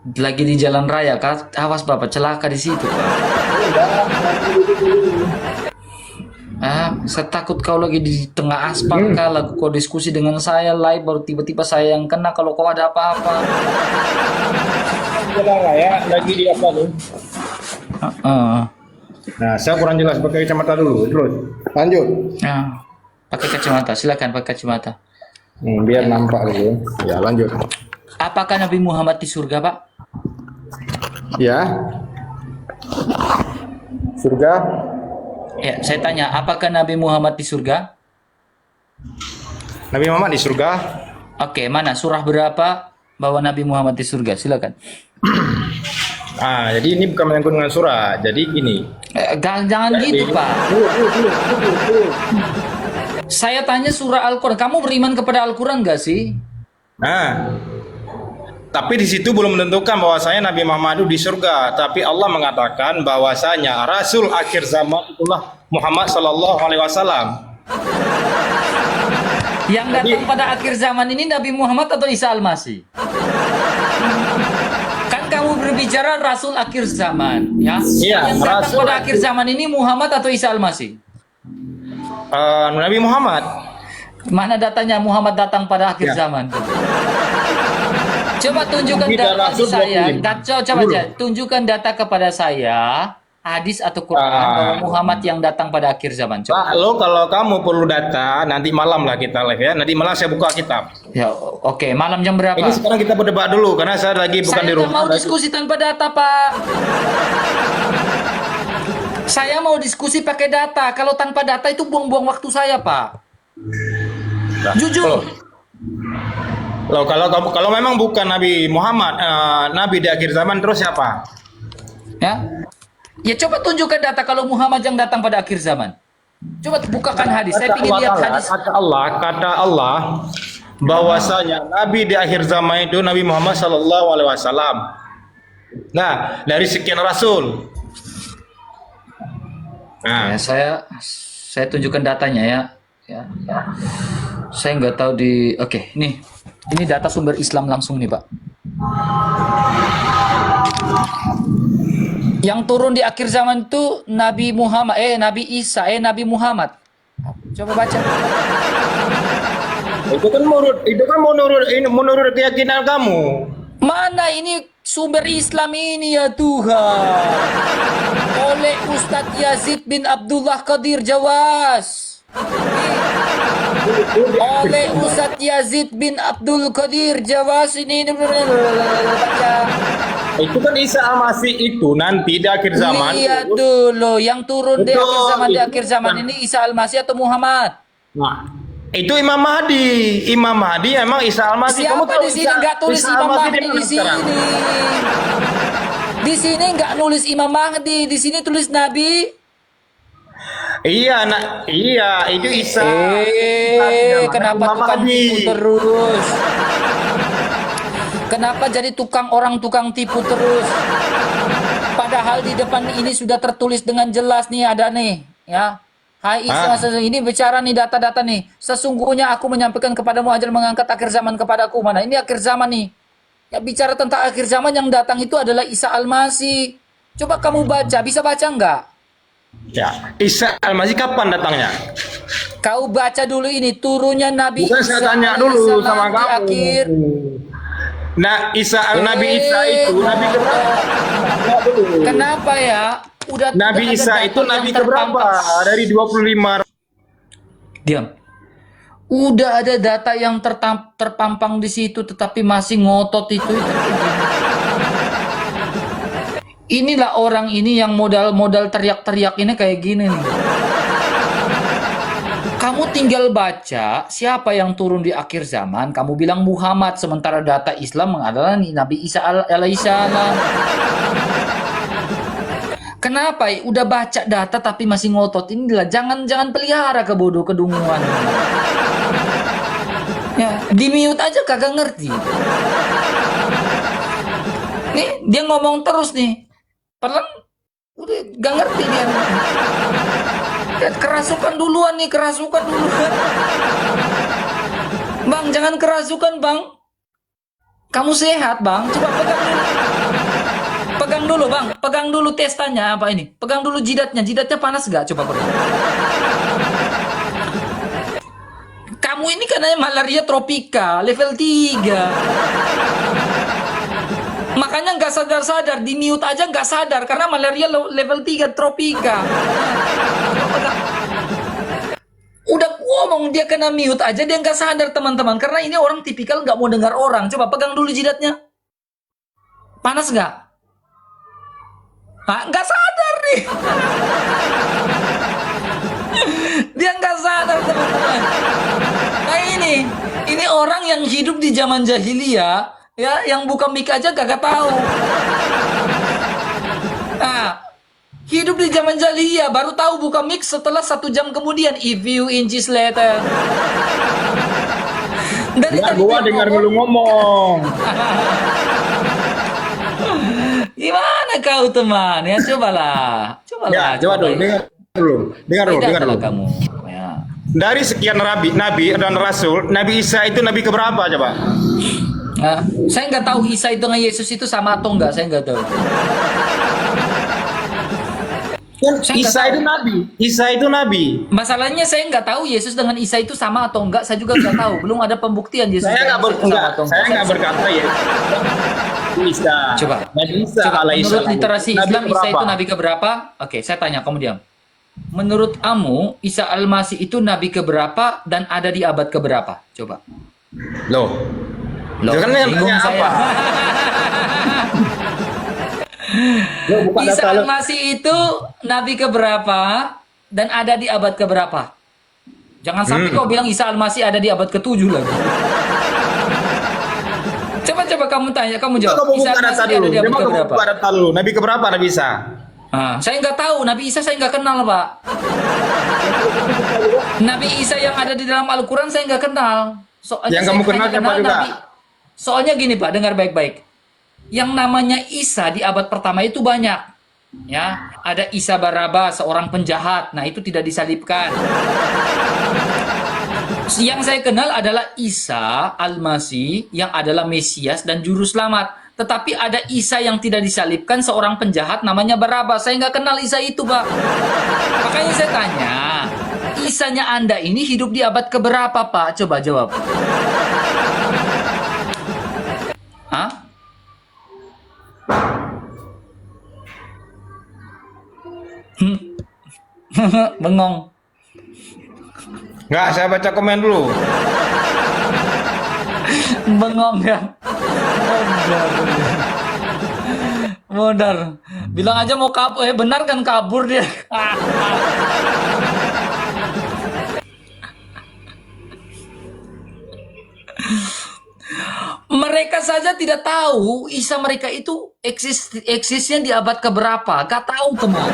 Lagi di jalan raya, Kak. Awas Bapak, celaka di situ, Pak. Saya takut kau lagi di tengah aspal, Kak. Lalu kau diskusi dengan saya live, baru tiba-tiba saya yang kena kalau kau ada apa-apa. Jalan raya lagi di apa tuh? Nah, saya kurang jelas pakai kacamata dulu. Terus lanjut. Pakai kacamata, silakan pakai kacamata. Biar nampak gitu. Ya, lanjut. Apakah Nabi Muhammad di surga, Pak? Ya. Surga. Ya, saya tanya, apakah Nabi Muhammad di surga? Nabi Muhammad di surga. Oke, mana surah berapa bahwa Nabi Muhammad di surga? Silakan. Jadi ini bukan menyangkut dengan surah. Jadi gini. Jangan gitu, Pak. Saya tanya surah Al-Quran. Kamu beriman kepada Al-Quran nggak sih? Tapi di situ belum menentukan bahwasanya Nabi Muhammad itu di surga. Tapi Allah mengatakan bahwasanya Rasul akhir zaman itulah Muhammad Sallallahu Alaihi Wasallam. Yang datang pada akhir zaman ini Nabi Muhammad atau Isa Al-Masih? Kan kamu berbicara Rasul akhir zaman, ya? Iya, Yang datang Rasul pada akhir zaman ini Muhammad atau Isa Al-Masih? Nabi Muhammad. Mana datanya Muhammad datang pada akhir zaman? Coba tunjukkan data di saya. Coba aja tunjukkan data kepada saya, hadis atau Quran bahwa Muhammad yang datang pada akhir zaman. Coba. Pak, kalau kamu perlu data, nanti malam lah kita live ya. Nanti malam saya buka kitab. Ya, oke. Malam jam berapa? Ini sekarang kita berdebat dulu karena saya lagi bukan di Saya rumah. mau diskusi tanpa data, Pak. Saya mau diskusi pakai data. Kalau tanpa data itu buang-buang waktu saya, Pak. Jujur. Loh, kalau memang bukan Nabi Muhammad, Nabi di akhir zaman, terus siapa? Ya coba tunjukkan data kalau Muhammad yang datang pada akhir zaman. Coba bukakan hadis. Saya ingin lihat hadis. Kata Allah, bahwasanya Nabi di akhir zaman itu Nabi Muhammad Sallallahu Alaihi Wasallam. Nah, dari sekian Rasul. Ya, saya tunjukkan datanya ya. Saya nggak tahu di. Oke, nih. Ini data sumber Islam langsung nih, Pak. Yang turun di akhir zaman itu Nabi Muhammad, Nabi Isa, Nabi Muhammad. Coba baca. Itu kan menurut keyakinan kamu. Mana ini sumber Islam ini ya Tuhan? Oleh Ustadz Yazid bin Abdullah Qadir Jawas. Oleh Ustadz Yazid bin Abdul Qadir Jawas ini baca. Itu kan Isa Al-Masih itu nanti di akhir zaman. Lihat dulu yang turun di akhir zaman ini Isa Al-Masih atau Muhammad? Nah, itu Imam Mahdi. Imam Mahdi emang Isa Al-Masih. Siapa di sini nggak tulis Imam Mahdi di sini? Di sini nggak nulis Imam Mahdi, di sini tulis Nabi. Iya, itu Isa. Kenapa tukang tipu terus? Kenapa jadi tukang tipu terus? Padahal di depan ini sudah tertulis dengan jelas nih, ada nih, ya. Hai Isa, ini bicara nih data-data nih. Sesungguhnya aku menyampaikan kepadamu ajar mengangkat akhir zaman kepadaku. Mana ini akhir zaman nih? Ya bicara tentang akhir zaman yang datang itu adalah Isa Al-Masih. Coba kamu baca, bisa baca nggak? Ya, Isa Al-Masih kapan datangnya? Kau baca dulu ini turunnya Nabi Bukan Isa. Saya tanya dulu sama kamu. Akhir. Nah, Nabi Isa itu Nabi keberapa? Kenapa ya? Nabi Isa itu Nabi keberapa? Dari 25. Diam. Udah ada data yang terpampang di situ, tetapi masih ngotot itu. Inilah orang ini yang modal teriak-teriak ini kayak gini nih. Kamu tinggal baca siapa yang turun di akhir zaman, kamu bilang Muhammad, sementara data Islam adalah Nabi Isa alaihissalam. Kenapa? Udah baca data tapi masih ngotot. Inilah jangan pelihara kedunguan. Ya, di mute aja kagak ngerti. Nih, dia ngomong terus nih. Padahal udah gak ngerti dia. Kerasukan duluan nih, kerasukan duluan. Bang, jangan kerasukan, Bang. Kamu sehat, Bang. Coba pegang dulu. dulu bang, pegang dulu testanya apa ini? Pegang dulu jidatnya panas gak? Coba pegang. Kamu ini katanya malaria tropika level 3. Makanya nggak sadar-sadar, di mute aja nggak sadar karena malaria level 3 tropika. Udah ngomong dia kena mute aja dia nggak sadar teman-teman karena ini orang tipikal nggak mau dengar orang. Coba pegang dulu jidatnya. Panas nggak? Nggak sadar nih. Dia nggak sadar teman-teman. Nah ini orang yang hidup di zaman jahiliyah, ya, yang buka mic aja gak tahu. Nah, hidup di zaman jahiliyah baru tahu buka mic setelah 1 jam kemudian. If you inches later. Dari Ya, tadi gua dia dengar ngomong, lu ngomong. gimana kau teman? Ya cobalah. Ya, coba dulu, dengar dulu. Bedakanlah kamu. Ya. Dari sekian nabi dan rasul, Nabi Isa itu nabi keberapa coba? Nah, saya nggak tahu Isa itu dengan Yesus itu sama atau enggak, saya nggak tahu. Saya nggak Isa tahu. itu nabi. Isa itu nabi. Masalahnya saya nggak tahu Yesus dengan Isa itu sama atau enggak, saya juga nggak tahu. Belum ada pembuktian Yesus Saya dengan nggak Isa itu sama atau saya enggak. nggak berkata ya. Isa. Coba. Nabi Isa Coba, menurut alaihissalam. literasi Nabi Islam Isa keberapa? itu nabi keberapa? Oke, saya tanya, kamu diam. Menurut kamu Isa Al-Masih itu nabi keberapa dan ada di abad keberapa? Coba. Loh. Loh, Jangan yang bingung tanya saya. apa? Loh, bukan Isa data lo. Al-Masih itu nabi keberapa dan ada di abad keberapa? Jangan sampai kau bilang Isa Al-Masih ada di abad ke-7 lagi. Coba kamu tanya, kamu jawab. Kamu Isa buka data Al-Masih ada dulu. di abad Coba kamu keberapa? buka data dulu. Nabi keberapa Nabi Isa? Saya nggak tahu. Nabi Isa saya nggak kenal, Pak. Nabi Isa yang ada di dalam Al-Quran saya nggak kenal. Soalnya Yang saya kamu kenal hanya siapa juga? Soalnya gini, Pak, dengar baik-baik. Yang namanya Isa di abad pertama itu banyak. Ya, ada Isa Baraba, seorang penjahat. Nah, itu tidak disalibkan. Yang saya kenal adalah Isa Al-Masih yang adalah Mesias dan juru selamat. Tetapi ada Isa yang tidak disalibkan, seorang penjahat namanya Baraba. Saya nggak kenal Isa itu, Pak. Makanya saya tanya, Isanya Anda ini hidup di abad keberapa, Pak? Coba jawab. Hah? Bengong. Nggak, saya baca komen dulu. Bengong ya. Modar. Bilang aja mau kabur. Benar kan kabur dia. Mereka saja tidak tahu Isa mereka itu eksisnya di abad keberapa. Gak tahu teman.